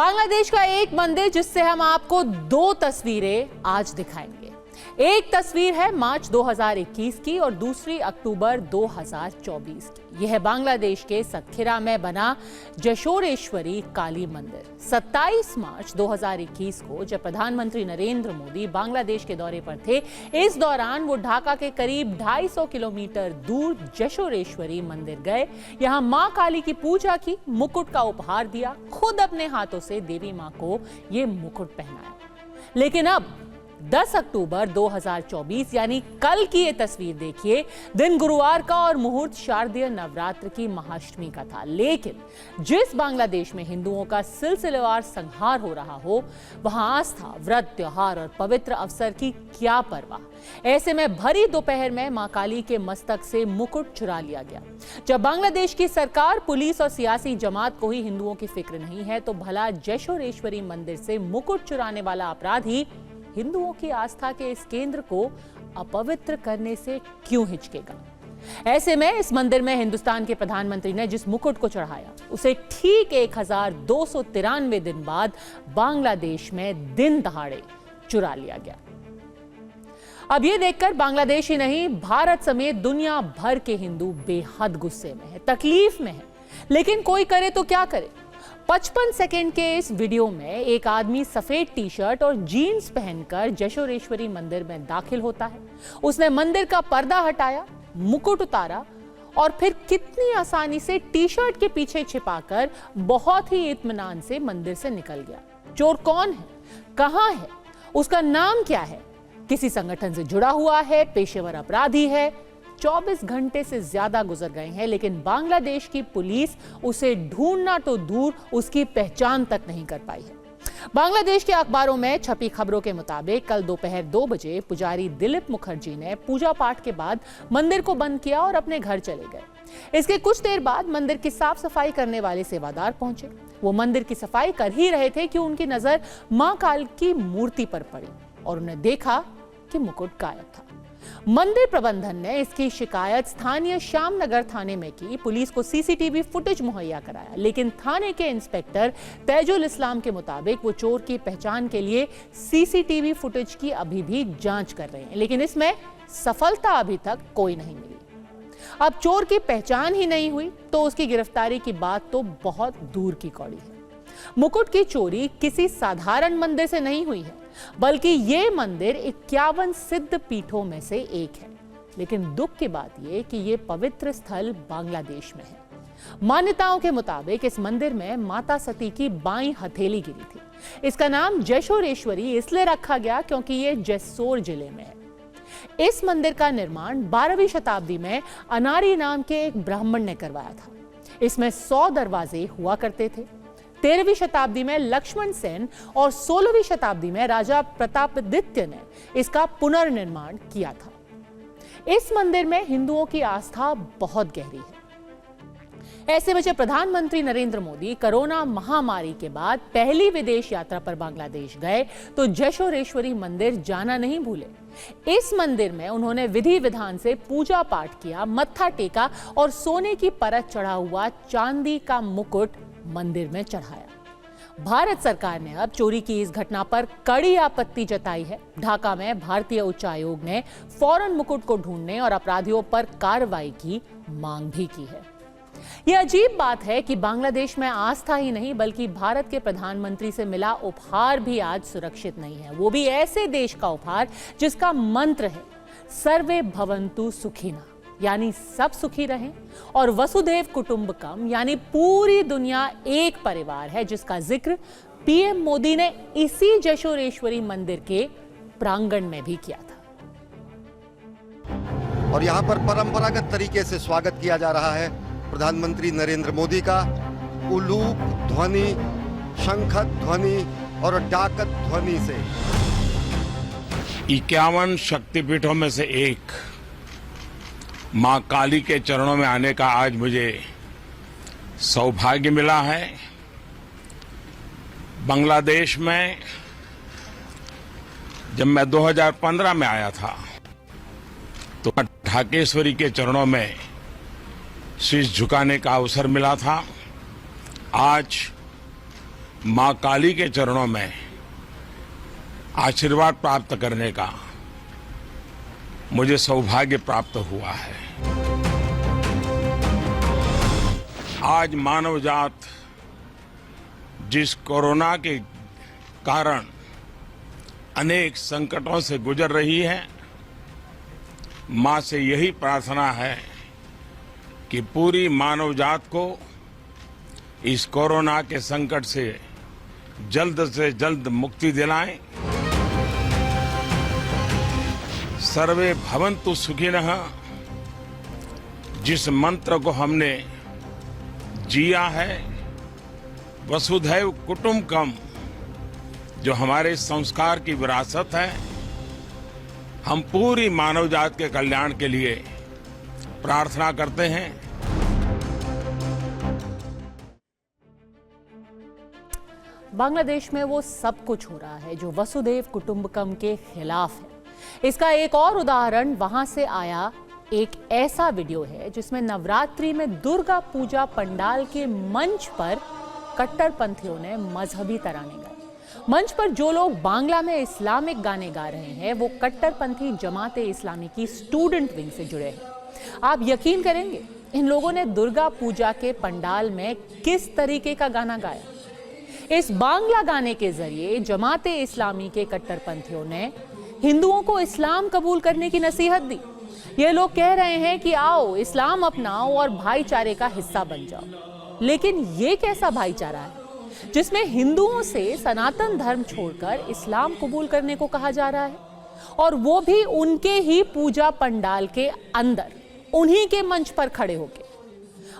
बांग्लादेश का एक मंदिर जिससे हम आपको दो तस्वीरें आज दिखाएंगे। एक तस्वीर है मार्च 2021 की और दूसरी अक्टूबर 2024 की। यह है बांग्लादेश के सतखिरा में बना जशोरेश्वरी काली मंदिर। 27 मार्च 2021 को जब प्रधानमंत्री नरेंद्र मोदी बांग्लादेश के दौरे पर थे, इस दौरान वो ढाका के करीब 250 किलोमीटर दूर जशोरेश्वरी मंदिर गए। यहां मां काली की पूजा की, मुकुट का उपहार दिया, खुद अपने हाथों से देवी मां को ये मुकुट पहनाया। लेकिन अब 10 अक्टूबर 2024 यानी कल की ये तस्वीर देखिए। दिन गुरुवार का और मुहूर्त शारदीय नवरात्र की महाअष्टमी का था। लेकिन जिस बांग्लादेश में हिंदुओं का सिलसिलेवार संहार हो रहा हो, वहां आस्था, व्रत, त्योहार और पवित्र अवसर की क्या परवाह। ऐसे में भरी दोपहर में मां काली के मस्तक से मुकुट चुरा लिया गया। जब बांग्लादेश की सरकार, पुलिस और सियासी जमात को ही हिंदुओं की फिक्र नहीं है, तो भला जशोरेश्वरी मंदिर से मुकुट चुराने वाला अपराधी हिंदुओं की आस्था के इस केंद्र को अपवित्र करने से क्यों हिचकेगा। ऐसे में इस मंदिर में हिंदुस्तान के प्रधानमंत्री ने जिस मुकुट को चढ़ाया, उसे ठीक 1293 दिन बाद बांग्लादेश में दिन दहाड़े चुरा लिया गया। अब ये देखकर बांग्लादेश ही नहीं, भारत समेत दुनिया भर के हिंदू बेहद गुस्से में है, तकलीफ में है। लेकिन कोई करे तो क्या करे। 55 सेकंड के इस वीडियो में एक आदमी सफेद टी शर्ट और जीन्स पहनकर जशोरेश्वरी मंदिर में दाखिल होता है। उसने मंदिर का पर्दा हटाया, मुकुट उतारा और फिर कितनी आसानी से टी शर्ट के पीछे छिपाकर बहुत ही इत्मीनान से मंदिर से निकल गया। चोर कौन है, कहां है, उसका नाम क्या है, किसी संगठन से जुड़ा हुआ है, पेशेवर अपराधी है। 24 घंटे से ज्यादा गुजर गए हैं, लेकिन बांग्लादेश की पुलिस उसे ढूंढना तो दूर, उसकी पहचान तक नहीं कर पाई है। बांग्लादेश के अखबारों में छपी खबरों के मुताबिक कल दोपहर 2 बजे पुजारी दिलीप मुखर्जी ने पूजा पाठ के बाद मंदिर को बंद किया और अपने घर चले गए। इसके कुछ देर बाद मंदिर की साफ सफाई करने वाले सेवादार पहुंचे। वो मंदिर की सफाई कर ही रहे थे कि उनकी नजर मां काल की मूर्ति पर पड़ी और उन्हें देखा कि मुकुट गायब था। मंदिर प्रबंधन ने इसकी शिकायत स्थानीय श्यामनगर थाने में की। पुलिस को सीसीटीवी फुटेज मुहैया कराया, लेकिन थाने के इंस्पेक्टर तैजुल इस्लाम के मुताबिक वो चोर की पहचान के लिए सीसीटीवी फुटेज की अभी भी जांच कर रहे हैं, लेकिन इसमें सफलता अभी तक कोई नहीं मिली। अब चोर की पहचान ही नहीं हुई तो उसकी गिरफ्तारी की बात तो बहुत दूर की कौड़ी है। मुकुट की चोरी किसी साधारण मंदिर से नहीं हुई है, बल्कि ये मंदिर 51 सिद्ध पीठों में से एक है। लेकिन दुख की बात यह कि ये पवित्र स्थल बांग्लादेश में है। मान्यताओं के मुताबिक इस मंदिर में माता सती की बाईं हथेली गिरी थी। इसका नाम जशोरेश्वरी इसलिए रखा गया क्योंकि ये जैसोर जिले में है। इस मंदिर का निर्माण 12वीं शताब्दी में अनारी नाम के एक ब्राह्मण ने करवाया था। इसमें 100 दरवाजे हुआ करते थे। 13वीं शताब्दी में लक्ष्मण सेन और 16वीं शताब्दी में राजा प्रतापादित्य ने इसका पुनर्निर्माण किया था। इस मंदिर में हिंदुओं की आस्था बहुत गहरी है। ऐसे में जब प्रधानमंत्री नरेंद्र मोदी कोरोना महामारी के बाद पहली विदेश यात्रा पर बांग्लादेश गए, तो जशोरेश्वरी मंदिर जाना नहीं भूले। इस मंदिर में उन्होंने विधि विधान से पूजा पाठ किया, मत्था टेका और सोने की परत चढ़ा हुआ चांदी का मुकुट मंदिर में चढ़ाया। भारत सरकार ने अब चोरी की इस घटना पर कड़ी आपत्ति जताई है। ढाका में भारतीय उच्च आयोग ने फौरन मुकुट को ढूंढने और अपराधियों पर कार्रवाई की मांग भी की है। यह अजीब बात है कि बांग्लादेश में आस्था ही नहीं, बल्कि भारत के प्रधानमंत्री से मिला उपहार भी आज सुरक्षित नहीं है। वो भी ऐसे देश का उपहार जिसका मंत्र है सर्वे भवन्तु सुखिनः, यानी सब सुखी रहें, और वसुधैव कुटुंबकम, यानी पूरी दुनिया एक परिवार है, जिसका जिक्र पीएम मोदी ने इसी जशोरेश्वरी मंदिर के प्रांगण में भी किया था। और यहाँ पर परंपरागत तरीके से स्वागत किया जा रहा है प्रधानमंत्री नरेंद्र मोदी का। उलूक ध्वनि, शंखत ध्वनि और डाकत ध्वनि से 51 शक्तिपीठों में से एक मां काली के चरणों में आने का आज मुझे सौभाग्य मिला है। बांग्लादेश में जब मैं 2015 में आया था, तो ढाकेश्वरी के चरणों में शीश झुकाने का अवसर मिला था। आज मां काली के चरणों में आशीर्वाद प्राप्त करने का मुझे सौभाग्य प्राप्त हुआ है। आज मानव जात जिस कोरोना के कारण अनेक संकटों से गुजर रही है, मां से यही प्रार्थना है कि पूरी मानव जात को इस कोरोना के संकट से जल्द मुक्ति दिलाएं। सर्वे भवन्तु सुखिनः जिस मंत्र को हमने जिया है, वसुधैव कुटुंबकम, जो हमारे संस्कार की विरासत है, हम पूरी मानव जात के कल्याण के लिए प्रार्थना करते हैं। बांग्लादेश में वो सब कुछ हो रहा है जो वसुधैव कुटुंबकम के खिलाफ है। इसका एक और उदाहरण वहां से आया एक ऐसा वीडियो है जिसमें नवरात्रि में दुर्गा पूजा पंडाल के मंच पर कट्टरपंथियों ने मजहबी तराने गाए। मंच पर जो लोग बांग्ला में इस्लामिक गाने गा रहे हैं वो कट्टरपंथी जमाते इस्लामी की स्टूडेंट विंग से जुड़े हैं। आप यकीन करेंगे इन लोगों ने दुर्गा पूजा के पंडाल में किस तरीके का गाना गाया। इस बांग्ला गाने के जरिए जमाते इस्लामी के कट्टरपंथियों ने हिंदुओं को इस्लाम कबूल करने की नसीहत दी। ये लोग कह रहे हैं कि आओ इस्लाम अपनाओ और भाईचारे का हिस्सा बन जाओ। लेकिन ये कैसा भाईचारा है जिसमें हिंदुओं से सनातन धर्म छोड़कर इस्लाम कबूल करने को कहा जा रहा है, और वो भी उनके ही पूजा पंडाल के अंदर, उन्हीं के मंच पर खड़े होकर।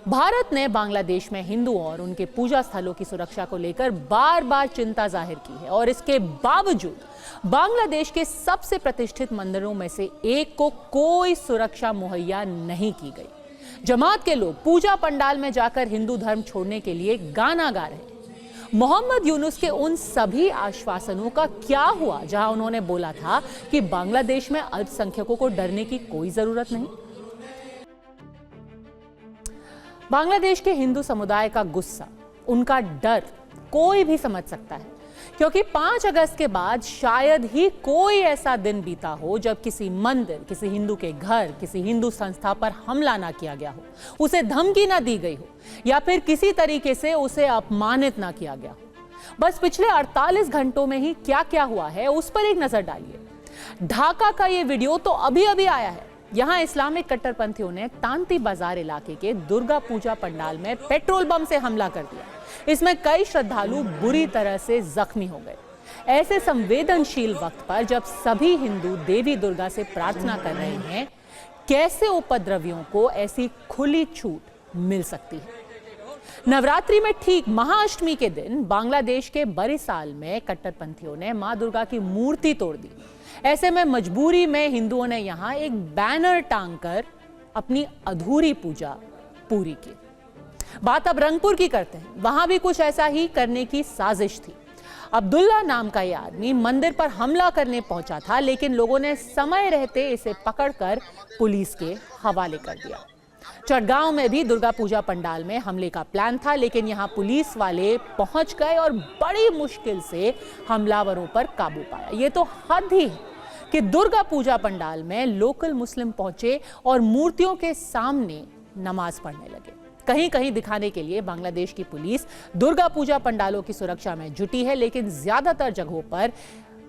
भारत ने बांग्लादेश में हिंदुओं और उनके पूजा स्थलों की सुरक्षा को लेकर बार बार चिंता जाहिर की है, और इसके बावजूद बांग्लादेश के सबसे प्रतिष्ठित मंदिरों में से एक को कोई सुरक्षा मुहैया नहीं की गई। जमात के लोग पूजा पंडाल में जाकर हिंदू धर्म छोड़ने के लिए गाना गा रहे हैं। मोहम्मद यूनुस के उन सभी आश्वासनों का क्या हुआ जहां उन्होंने बोला था कि बांग्लादेश में अल्पसंख्यकों को डरने की कोई जरूरत नहीं। बांग्लादेश के हिंदू समुदाय का गुस्सा, उनका डर कोई भी समझ सकता है, क्योंकि 5 अगस्त के बाद शायद ही कोई ऐसा दिन बीता हो जब किसी मंदिर, किसी हिंदू के घर, किसी हिंदू संस्था पर हमला ना किया गया हो, उसे धमकी ना दी गई हो, या फिर किसी तरीके से उसे अपमानित ना किया गया हो। बस पिछले 48 घंटों में ही क्या क्या हुआ है उस पर एक नजर डालिए। ढाका का ये वीडियो तो अभी अभी आया है। यहां इस्लामिक कट्टरपंथियों ने तांती बाजार इलाके के दुर्गा पूजा पंडाल में पेट्रोल बम से हमला कर दिया। इसमें कई श्रद्धालु बुरी तरह से जख्मी हो गए। ऐसे संवेदनशील वक्त पर जब सभी हिंदू देवी दुर्गा से प्रार्थना कर रहे हैं, कैसे उपद्रवियों को ऐसी खुली छूट मिल सकती है। नवरात्रि में ठीक महाअष्टमी के दिन बांग्लादेश के बरिसाल में कट्टरपंथियों ने मां दुर्गा की मूर्ति तोड़ दी। ऐसे में मजबूरी में हिंदुओं ने यहां एक बैनर टांगकर अपनी अधूरी पूजा पूरी की। बात अब रंगपुर की करते हैं। वहां भी कुछ ऐसा ही करने की साजिश थी। अब्दुल्ला नाम का यह आदमी मंदिर पर हमला करने पहुंचा था, लेकिन लोगों ने समय रहते इसे पकड़कर पुलिस के हवाले कर दिया। चटगांव में भी दुर्गा पूजा पंडाल में हमले का प्लान था, लेकिन यहां पुलिस वाले पहुंच गए और बड़ी मुश्किल से हमलावरों पर काबू पाया। ये तो हद ही है कि दुर्गा पूजा पंडाल में लोकल मुस्लिम पहुंचे और मूर्तियों के सामने नमाज पढ़ने लगे। कहीं कहीं दिखाने के लिए बांग्लादेश की पुलिस दुर्गा पूजा पंडालों की सुरक्षा में जुटी है, लेकिन ज्यादातर जगहों पर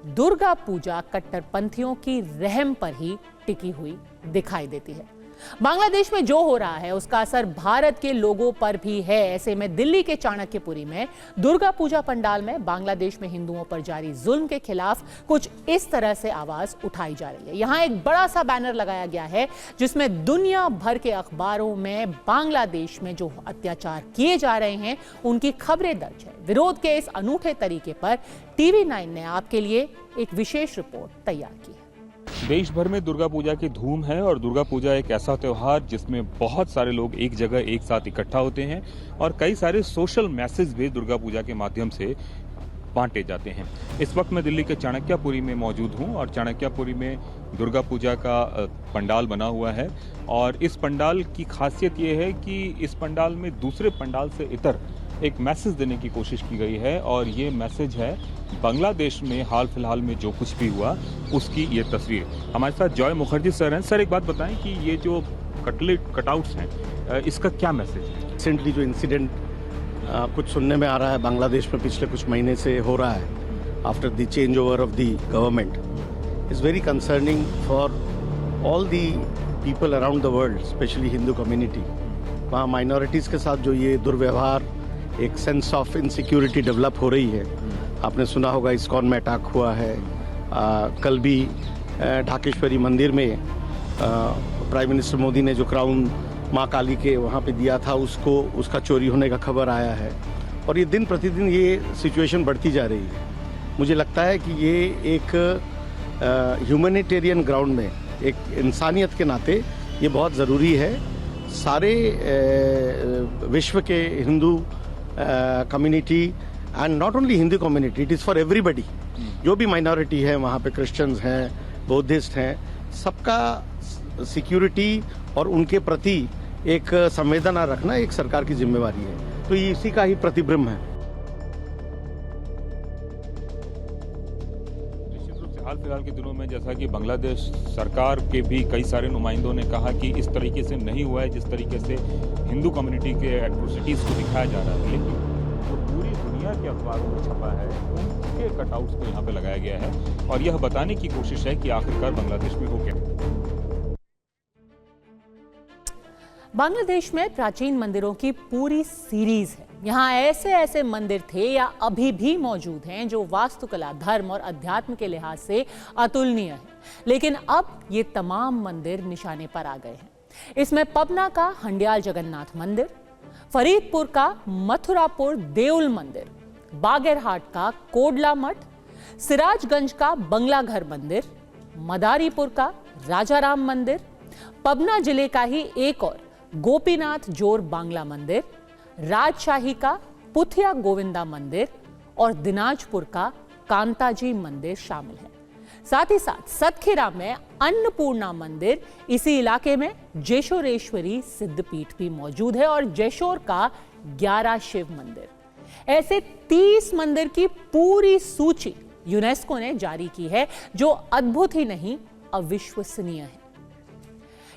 दुर्गा पूजा कट्टरपंथियों की रहम पर ही टिकी हुई दिखाई देती है। बांग्लादेश में जो हो रहा है उसका असर भारत के लोगों पर भी है। ऐसे में दिल्ली के चाणक्यपुरी में दुर्गा पूजा पंडाल में बांग्लादेश में हिंदुओं पर जारी जुल्म के खिलाफ कुछ इस तरह से आवाज उठाई जा रही है। यहाँ एक बड़ा सा बैनर लगाया गया है जिसमें दुनिया भर के अखबारों में बांग्लादेश में जो अत्याचार किए जा रहे हैं उनकी खबरें दर्ज है। विरोध के इस अनूठे तरीके पर TV9 ने आपके लिए एक विशेष रिपोर्ट तैयार की है। देश भर में दुर्गा पूजा की धूम है और दुर्गा पूजा एक ऐसा त्योहार जिसमें बहुत सारे लोग एक जगह एक साथ इकट्ठा होते हैं और कई सारे सोशल मैसेज भी दुर्गा पूजा के माध्यम से बांटे जाते हैं। इस वक्त मैं दिल्ली के चाणक्यपुरी में मौजूद हूं और चाणक्यपुरी में दुर्गा पूजा का पंडाल बना हुआ है और इस पंडाल की खासियत ये है कि इस पंडाल में दूसरे पंडाल से इतर एक मैसेज देने की कोशिश की गई है और ये मैसेज है बांग्लादेश में हाल फिलहाल में जो कुछ भी हुआ उसकी ये तस्वीर। हमारे साथ जॉय मुखर्जी सर हैं। सर, एक बात बताएं कि ये जो कटआउट्स हैं इसका क्या मैसेज है? रिसेंटली जो इंसिडेंट कुछ सुनने में आ रहा है बांग्लादेश में पिछले कुछ महीने से हो रहा है after the change over of the government is very concerning for all the people around the world, specially Hindu community. वहाँ माइनॉरिटीज़ के साथ जो ये दुर्व्यवहार, एक सेंस ऑफ इनसिक्योरिटी डेवलप हो रही है। आपने सुना होगा इस्कॉन में अटैक हुआ है, कल भी ढाकेश्वरी मंदिर में प्राइम मिनिस्टर मोदी ने जो क्राउन माँ काली के वहाँ पे दिया था उसका चोरी होने का खबर आया है और ये दिन प्रतिदिन ये सिचुएशन बढ़ती जा रही है। मुझे लगता है कि ये एक ह्यूमैनिटेरियन ग्राउंड में, एक इंसानियत के नाते ये बहुत ज़रूरी है। सारे विश्व के Hindu community and not only Hindu community, it is for everybody. जो भी माइनॉरिटी है वहाँ पे, क्रिश्चियंस हैं, बौद्धिस्ट हैं, सबका सिक्योरिटी और उनके प्रति एक संवेदना रखना एक सरकार की जिम्मेवारी है। तो ये इसी का ही प्रतिबिंब है। हाल फिलहाल के दिनों में जैसा कि बांग्लादेश सरकार के भी कई सारे नुमाइंदों ने कहा कि इस तरीके से नहीं हुआ है जिस तरीके से हिंदू कम्युनिटी के एट्रोसिटीज को दिखाया जा रहा है, लेकिन जो पूरी दुनिया के अखबारों में छपा है उनके कटआउट्स को यहाँ पे लगाया गया है और यह बताने की कोशिश है कि आखिरकार बांग्लादेश में हो क्या। बांग्लादेश में प्राचीन मंदिरों की पूरी सीरीज है। यहाँ ऐसे ऐसे मंदिर थे या अभी भी मौजूद हैं जो वास्तुकला, धर्म और अध्यात्म के लिहाज से अतुलनीय हैं, लेकिन अब ये तमाम मंदिर निशाने पर आ गए हैं। इसमें पबना का हंडियाल जगन्नाथ मंदिर, फरीदपुर का मथुरापुर देउल मंदिर, बागेरहाट का कोडला मठ, सिराजगंज का बंगला घर मंदिर, मदारीपुर का राजाराम मंदिर, पबना जिले का ही एक और गोपीनाथ जोर बांग्ला मंदिर, राजशाही का पुथिया गोविंदा मंदिर और दिनाजपुर का कांताजी मंदिर शामिल है। साथ ही साथ सतखीरा में अन्नपूर्णा मंदिर, इसी इलाके में जेशोरेश्वरी सिद्धपीठ भी मौजूद है और जयशोर का 11 शिव मंदिर। ऐसे 30 मंदिर की पूरी सूची यूनेस्को ने जारी की है, जो अद्भुत ही नहीं अविश्वसनीय है।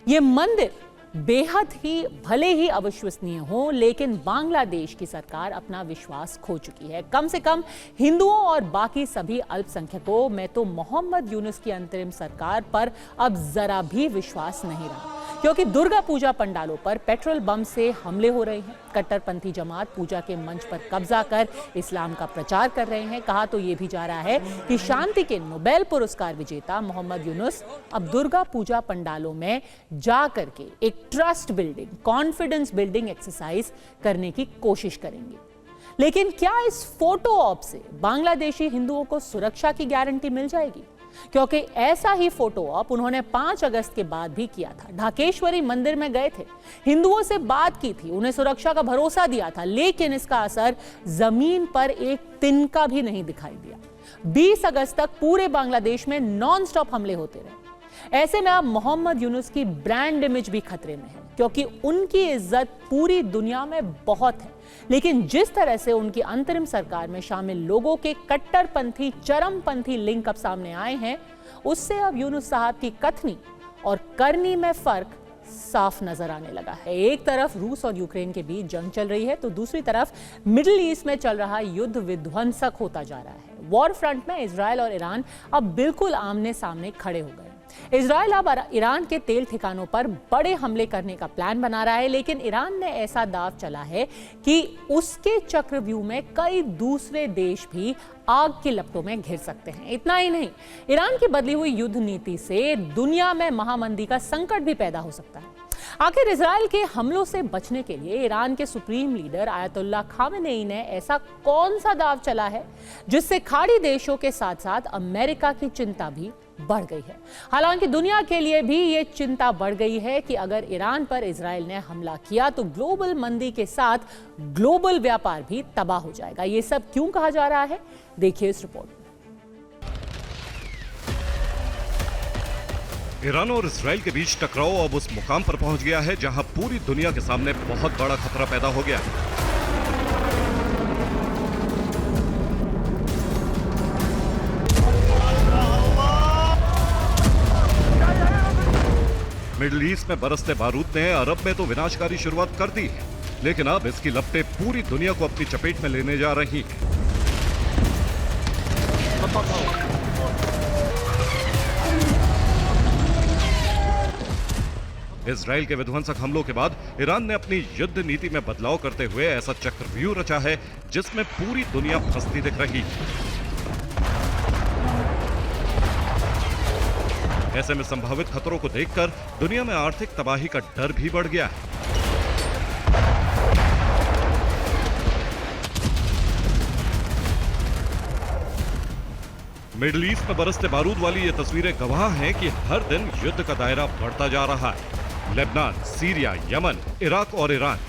ये मंदिर बेहद ही भले ही अविश्वसनीय हो, लेकिन बांग्लादेश की सरकार अपना विश्वास खो चुकी है। कम से कम हिंदुओं और बाकी सभी अल्पसंख्यकों में तो मोहम्मद यूनुस की अंतरिम सरकार पर अब जरा भी विश्वास नहीं रहा, क्योंकि दुर्गा पूजा पंडालों पर पेट्रोल बम से हमले हो रहे हैं। कट्टरपंथी जमात पूजा के मंच पर कब्जा कर इस्लाम का प्रचार कर रहे हैं। कहा तो ये भी जा रहा है कि शांति के नोबेल पुरस्कार विजेता मोहम्मद यूनुस अब दुर्गा पूजा पंडालों में जा करके एक trust building, confidence building exercise करने की कोशिश करेंगे। लेकिन क्या इस फोटो ऑप से बांग्लादेशी हिंदुओं को सुरक्षा की गारंटी मिल जाएगी? क्योंकि ऐसा ही फोटो ऑप उन्होंने 5 अगस्त के बाद भी किया था। ढाकेश्वरी मंदिर में गए थे, हिंदुओं से बात की थी, उन्हें सुरक्षा का भरोसा दिया था, लेकिन इसका असर जमीन पर एक तिनका भी नहीं दिखाई दिया। 20 अगस्त तक पूरे बांग्लादेश में नॉन स्टॉप हमले होते रहे। ऐसे में अब मोहम्मद यूनुस की ब्रांड इमेज भी खतरे में है, क्योंकि उनकी इज्जत पूरी दुनिया में बहुत है, लेकिन जिस तरह से उनकी अंतरिम सरकार में शामिल लोगों के कट्टरपंथी, चरमपंथी लिंक अब सामने आए हैं, उससे अब यूनुस साहब की कथनी और करनी में फर्क साफ नजर आने लगा है। एक तरफ रूस और यूक्रेन के बीच जंग चल रही है, तो दूसरी तरफ मिडिल ईस्ट में चल रहा युद्ध विध्वंसक होता जा रहा है। वॉर फ्रंट में इजराइल और ईरान अब बिल्कुल आमने सामने खड़े हो गए। इजराइल अब ईरान के तेल ठिकानों पर बड़े हमले करने का प्लान बना रहा है, लेकिन ईरान ने ऐसा दाव चला है कि उसके चक्रव्यूह में कई दूसरे देश भी आग की लपटों में घिर सकते हैं। इतना ही नहीं, ईरान की बदली हुई युद्ध नीति से दुनिया में महामंदी का संकट भी पैदा हो सकता है। आखिर इजराइल के हमलों से बचने के लिए ईरान के सुप्रीम लीडर आयतुल्लाह खामेनेई ने ऐसा कौन सा दाव चला है जिससे खाड़ी देशों के साथ साथ अमेरिका की चिंता भी बढ़ गई है। हालांकि दुनिया के लिए भी ये चिंता बढ़ गई है कि अगर ईरान पर इजराइल ने हमला किया तो ग्लोबल मंदी के साथ ग्लोबल व्यापार भी तबाह हो जाएगा। ये सब क्यों कहा जा रहा है, देखिए इस रिपोर्ट में। ईरान और इजराइल के बीच टकराव अब उस मुकाम पर पहुंच गया है जहां पूरी दुनिया के सामने बहुत बड़ा खतरा पैदा हो गया है। मिडिल ईस्ट में बरसते बारूद ने अरब में तो विनाशकारी शुरुआत कर दी है, लेकिन अब इसकी लपटें पूरी दुनिया को अपनी चपेट में लेने जा रही हैं। इजराइल के विध्वंसक हमलों के बाद ईरान ने अपनी युद्ध नीति में बदलाव करते हुए ऐसा चक्रव्यूह रचा है जिसमें पूरी दुनिया फंसती दिख रही है। ऐसे में संभावित खतरों को देखकर दुनिया में आर्थिक तबाही का डर भी बढ़ गया है। मिडिल ईस्ट में बरसते बारूद वाली ये तस्वीरें गवाह हैं कि हर दिन युद्ध का दायरा बढ़ता जा रहा है। लेबनान, सीरिया, यमन, इराक और ईरान,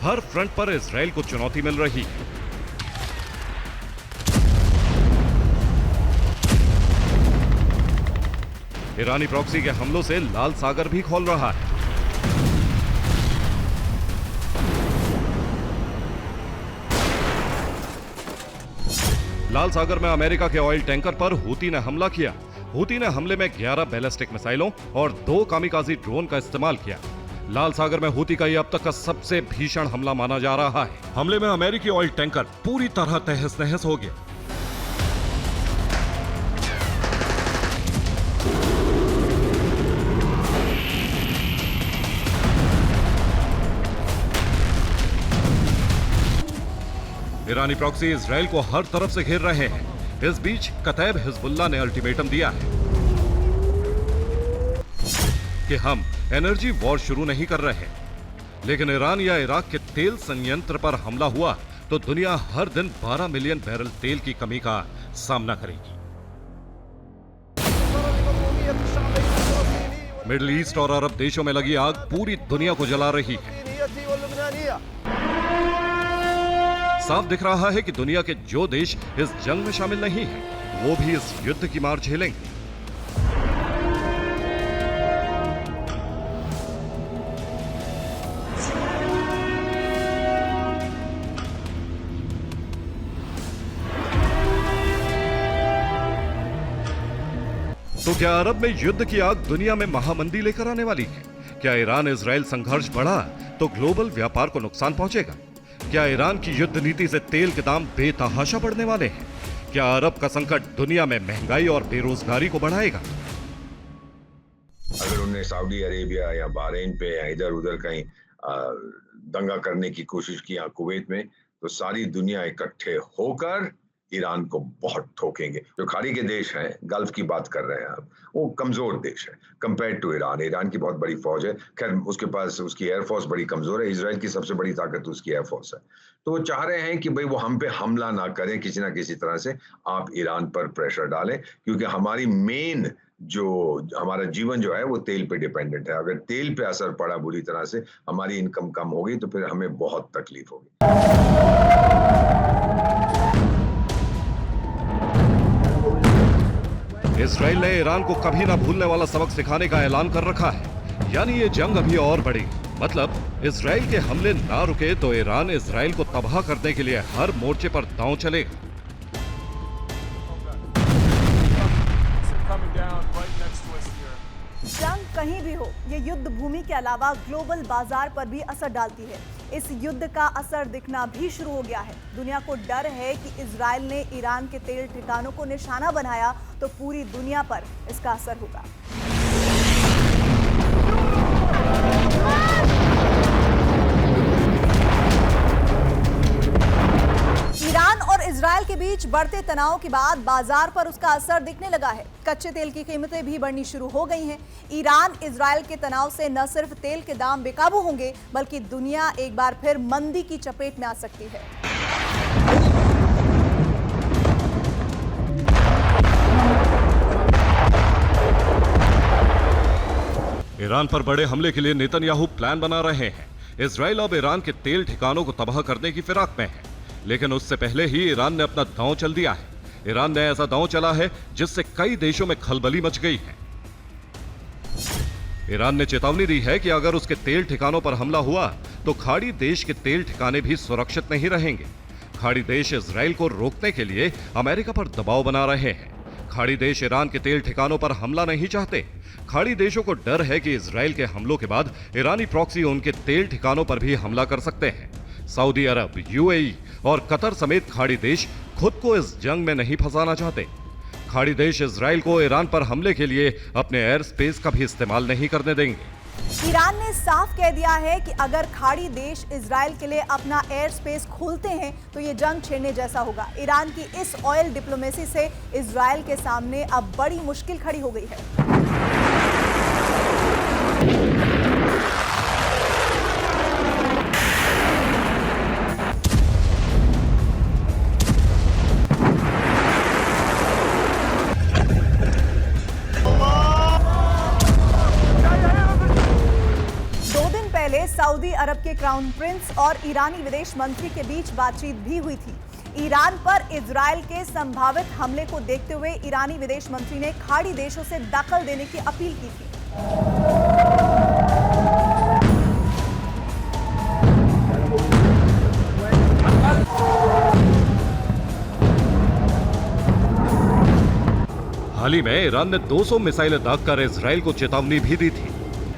हर फ्रंट पर इजराइल को चुनौती मिल रही है। ईरानी प्रॉक्सी के हमलों से लाल सागर भी खोल रहा है। लाल सागर में अमेरिका के ऑयल टैंकर पर हूती ने हमला किया। हूती ने हमले में 11 बैलिस्टिक मिसाइलों और 2 कामिकाजी ड्रोन का इस्तेमाल किया। लाल सागर में हूती का यह अब तक का सबसे भीषण हमला माना जा रहा है। हमले में अमेरिकी ऑयल टैंकर पूरी तरह तहस नहस हो गया। ईरानी प्रॉक्सी इजराइल को हर तरफ से घेर रहे हैं। इस बीच कतैब हिजबुल्लाह ने अल्टीमेटम दिया है कि हम एनर्जी वॉर शुरू नहीं कर रहे, लेकिन ईरान या इराक के तेल संयंत्र पर हमला हुआ तो दुनिया हर दिन 12 मिलियन बैरल तेल की कमी का सामना करेगी। मिडिल ईस्ट और अरब देशों में लगी आग पूरी दुनिया को जला रही है। साफ दिख रहा है कि दुनिया के जो देश इस जंग में शामिल नहीं हैं, वो भी इस युद्ध की मार झेलेंगे। तो क्या अरब में युद्ध की आग दुनिया में महामंदी लेकर आने वाली है? क्या ईरान इजराइल संघर्ष बढ़ा तो ग्लोबल व्यापार को नुकसान पहुंचेगा? क्या ईरान की युद्ध नीति से तेल के दाम बेतहाशा बढ़ने वाले हैं? क्या अरब का संकट दुनिया में महंगाई और बेरोजगारी को बढ़ाएगा? अगर उन्हें सऊदी अरेबिया या बहरीन पे या इधर उधर कहीं दंगा करने की कोशिश की या कुवैत में, तो सारी दुनिया इकट्ठे होकर ईरान को बहुत ठोकेंगे। जो खाड़ी के देश हैं, गल्फ की बात कर रहे हैं आप, वो कमजोर देश है कंपेयर टू ईरान। ईरान की बहुत बड़ी फौज है, खैर उसके पास उसकी एयरफोर्स बड़ी कमजोर है। इजराइल की सबसे बड़ी ताकत उसकी एयरफोर्स है। तो वो चाह रहे हैं कि भाई वो हम पे हमला ना करें, किसी ना किसी तरह से आप ईरान पर प्रेशर डालें, क्योंकि हमारी मेन जो हमारा जीवन जो है वो तेल पे डिपेंडेंट है। अगर तेल पे असर पड़ा बुरी तरह से, हमारी इनकम कम होगी तो फिर हमें बहुत तकलीफ होगी। इजराइल ने ईरान को कभी ना भूलने वाला सबक सिखाने का ऐलान कर रखा है, यानी ये जंग अभी और बढ़ेगी। मतलब इजराइल के हमले ना रुके तो ईरान इजराइल को तबाह करने के लिए हर मोर्चे पर दांव चलेगा। जंग कहीं भी हो, ये युद्ध भूमि के अलावा ग्लोबल बाजार पर भी असर डालती है। इस युद्ध का असर दिखना भी शुरू हो गया है। दुनिया को डर है कि इजराइल ने ईरान के तेल ठिकानों को निशाना बनाया तो पूरी दुनिया पर इसका असर होगा। ईरान और इजराइल के बीच बढ़ते तनाव के बाद बाजार पर उसका असर दिखने लगा है। कच्चे तेल की कीमतें भी बढ़नी शुरू हो गई हैं। ईरान इजराइल के तनाव से न सिर्फ तेल के दाम बेकाबू होंगे, बल्कि दुनिया एक बार फिर मंदी की चपेट में आ सकती है। ईरान पर बड़े हमले के लिए नेतन्याहू प्लान बना रहे हैं। इजराइल अब ईरान के तेल ठिकानों को तबाह करने की फिराक में है, लेकिन उससे पहले ही ईरान ने अपना दांव चल दिया है। ईरान ने ऐसा दांव चला है जिससे कई देशों में खलबली मच गई है। ईरान ने चेतावनी दी है कि अगर उसके तेल ठिकानों पर हमला हुआ तो खाड़ी देश के तेल ठिकाने भी सुरक्षित नहीं रहेंगे। खाड़ी देश इजराइल को रोकने के लिए अमेरिका पर दबाव बना रहे हैं। खाड़ी देश ईरान के तेल ठिकानों पर हमला नहीं चाहते। खाड़ी देशों को डर है कि इजराइल के हमलों के बाद ईरानी प्रॉक्सी उनके तेल ठिकानों पर भी हमला कर सकते हैं। सऊदी अरब, यूएई और कतर समेत खाड़ी देश खुद को इस जंग में नहीं फंसाना चाहते। खाड़ी देश इजराइल को ईरान पर हमले के लिए अपने एयर स्पेस का भी इस्तेमाल नहीं करने देंगे। ईरान ने साफ कह दिया है कि अगर खाड़ी देश इजराइल के लिए अपना एयर स्पेस खोलते हैं तो ये जंग छेड़ने जैसा होगा। ईरान की इस ऑयल डिप्लोमेसी से इजराइल के सामने अब बड़ी मुश्किल खड़ी हो गई है। 2 दिन पहले सऊदी अरब के क्राउन प्रिंस और ईरानी विदेश मंत्री के बीच बातचीत भी हुई थी। ईरान पर इजराइल के संभावित हमले को देखते हुए ईरानी विदेश मंत्री ने खाड़ी देशों से दखल देने की अपील की थी। हाल ही में ईरान ने 200 मिसाइलें दागकर इजराइल को चेतावनी भी दी थी।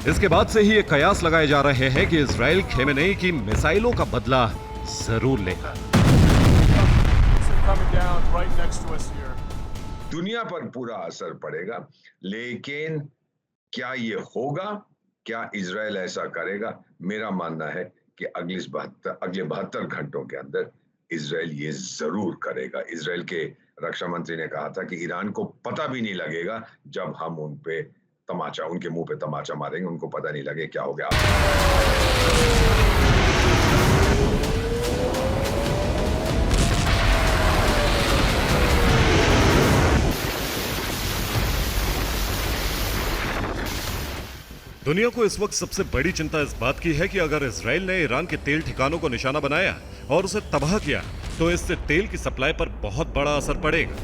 इसके बाद से ही ये कयास लगाए जा रहे हैं कि इजराइल खेमेनेई की मिसाइलों का बदला जरूर लेगा। दुनिया पर पूरा असर पड़ेगा, लेकिन क्या ये होगा? क्या इजराइल ऐसा करेगा? मेरा मानना है कि अगले 72 घंटों के अंदर इजराइल ये जरूर करेगा। इजराइल के रक्षा मंत्री ने कहा था कि ईरान को पता भी नहीं लगेगा जब हम उनके मुंह पे तमाचा मारेंगे, उनको पता नहीं लगे क्या हो गया। दुनिया को इस वक्त सबसे बड़ी चिंता इस बात की है कि अगर इजराइल ने ईरान के तेल ठिकानों को निशाना बनाया और उसे तबाह किया तो इससे तेल की सप्लाई पर बहुत बड़ा असर पड़ेगा।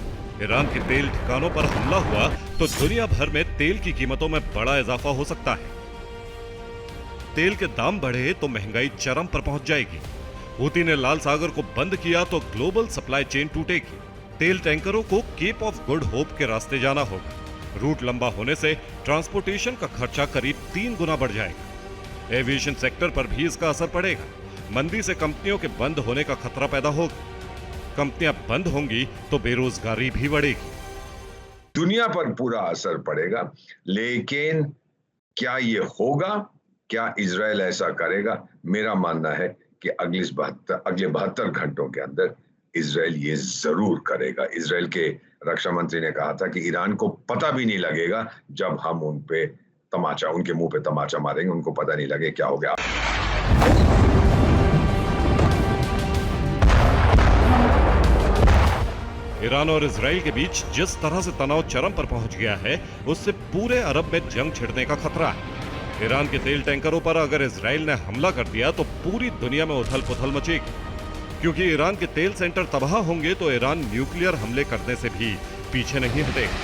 ईरान के तेल ठिकानों पर हमला हुआ तो दुनिया भर में तेल की कीमतों में बड़ा इजाफा हो सकता है। तेल के दाम बढ़े तो महंगाई चरम पर पहुंच जाएगी। हूती ने लाल सागर को बंद किया तो ग्लोबल सप्लाई चेन टूटेगी। तेल टैंकरों को केप ऑफ गुड होप के रास्ते जाना होगा। रूट लंबा होने से ट्रांसपोर्टेशन का खर्चा करीब 3 गुना बढ़ जाएगा। एविएशन सेक्टर पर भी इसका असर पड़ेगा। मंदी से कंपनियों के बंद होने का खतरा पैदा होगा। कंपनियां बंद होंगी तो बेरोजगारी भी बढ़ेगी। दुनिया पर पूरा असर पड़ेगा, लेकिन क्या ये होगा? क्या इजराइल ऐसा करेगा? मेरा मानना है कि अगले 72 घंटों के अंदर इजराइल ये जरूर करेगा। इजराइल के रक्षा मंत्री ने कहा था कि ईरान को पता भी नहीं लगेगा जब हम उनके मुंह पे तमाचा मारेंगे, उनको पता नहीं लगे क्या हो गया। ईरान और इजराइल के बीच जिस तरह से तनाव चरम पर पहुंच गया है, उससे पूरे अरब में जंग छिड़ने का खतरा है। ईरान के तेल टैंकरों पर अगर इजराइल ने हमला कर दिया तो पूरी दुनिया में उथल-पुथल मचेगी। क्योंकि ईरान के तेल सेंटर तबाह होंगे तो ईरान न्यूक्लियर हमले करने से भी पीछे नहीं हटेगा।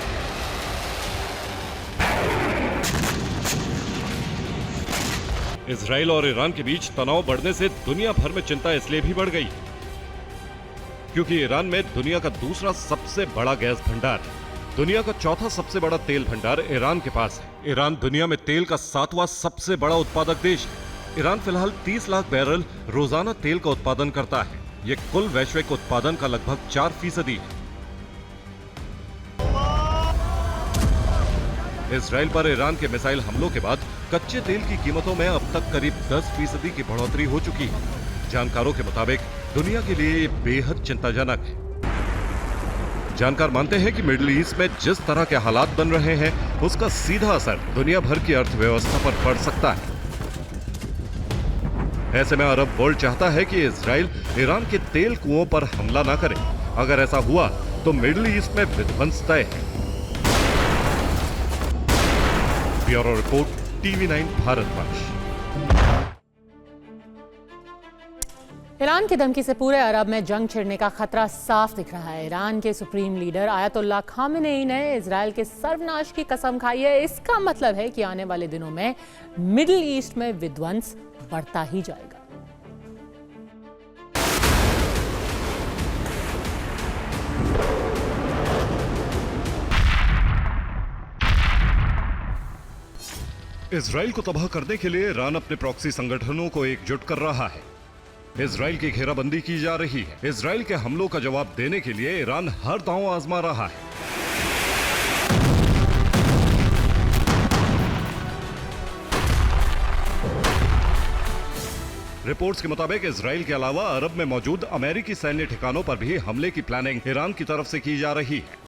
इजराइल और ईरान के बीच तनाव बढ़ने से दुनिया भर में चिंता इसलिए भी बढ़ गई क्योंकि ईरान में दुनिया का दूसरा सबसे बड़ा गैस भंडार है। दुनिया का चौथा सबसे बड़ा तेल भंडार ईरान के पास है। ईरान दुनिया में तेल का 7वां सबसे बड़ा उत्पादक देश है। ईरान फिलहाल 30 लाख बैरल रोजाना तेल का उत्पादन करता है। ये कुल वैश्विक उत्पादन का लगभग 4% है। इजराइल पर ईरान के मिसाइल हमलों के बाद कच्चे तेल की कीमतों में अब तक करीब 10% की बढ़ोतरी हो चुकी है। जानकारों के मुताबिक दुनिया के लिए ये बेहद चिंताजनक है। जानकार मानते हैं कि मिडिल ईस्ट में जिस तरह के हालात बन रहे हैं, उसका सीधा असर दुनिया भर की अर्थव्यवस्था पर पड़ सकता है। ऐसे में अरब वर्ल्ड चाहता है कि इजराइल ईरान के तेल कुओं पर हमला ना करे। अगर ऐसा हुआ तो मिडिल ईस्ट में विध्वंस तय है। Bureau report, TV9 Bharatvarsh. Iran की धमकी से पूरे अरब में जंग छिड़ने का खतरा साफ दिख रहा है। ईरान के सुप्रीम लीडर आयतुल्लाह खामेनेई ने इजराइल के सर्वनाश की कसम खाई है। इसका मतलब है कि आने वाले दिनों में मिडिल ईस्ट में विध्वंस बढ़ता ही जाएगा। इजराइल को तबाह करने के लिए ईरान अपने प्रॉक्सी संगठनों को एकजुट कर रहा है। इजराइल की घेराबंदी की जा रही है। इजराइल के हमलों का जवाब देने के लिए ईरान हर दांव आजमा रहा है। रिपोर्ट्स के मुताबिक इजराइल के अलावा अरब में मौजूद अमेरिकी सैन्य ठिकानों पर भी हमले की प्लानिंग ईरान की तरफ से की जा रही है।